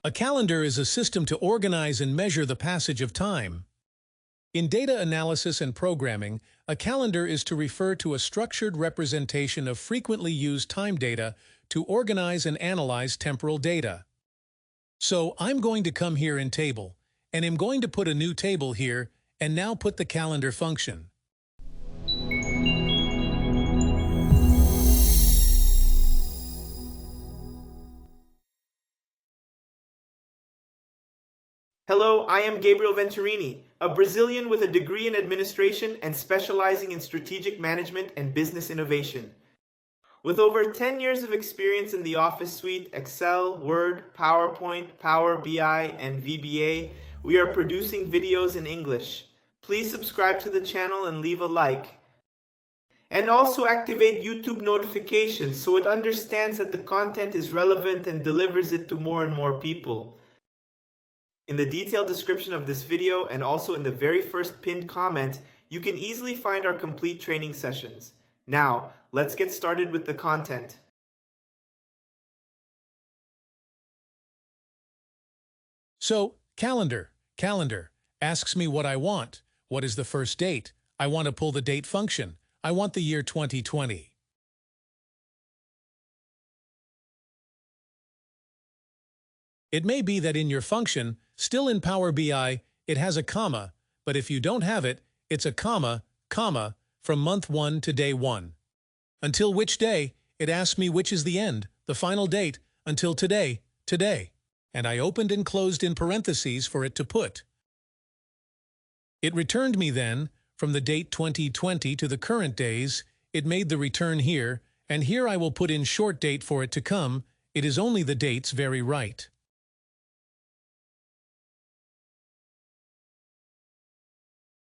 A calendar is a system to organize and measure the passage of time. In data analysis and programming, a calendar is to refer to a structured representation of frequently used time data to organize and analyze temporal data. So I'm going to come here in table, and I'm going to put a new table here, and now put the calendar function. Hello, I am Gabriel Venturini, a Brazilian with a degree in administration and specializing in strategic management and business innovation. With over 10 years of experience in the Office suite, Excel, Word, PowerPoint, Power BI, and VBA, we are producing videos in English. Please subscribe to the channel and leave a like. And also activate YouTube notifications so it understands that the content is relevant and delivers it to more and more people. In the detailed description of this video and also in the very first pinned comment, you can easily find our complete training sessions. Now, let's get started with the content. So, calendar asks me what I want. What is the first date? I want to pull the date function. I want the year 2020. It may be that in your function, still in Power BI, it has a comma, but if you don't have it, it's a comma, from month 1 to day 1. Until which day, it asks me which is the end, the final date, until today. And I opened and closed in parentheses for it to put. It returned me then, from the date 2020 to the current days, it made the return here, and here I will put in short date for it to come. It is only the dates very right.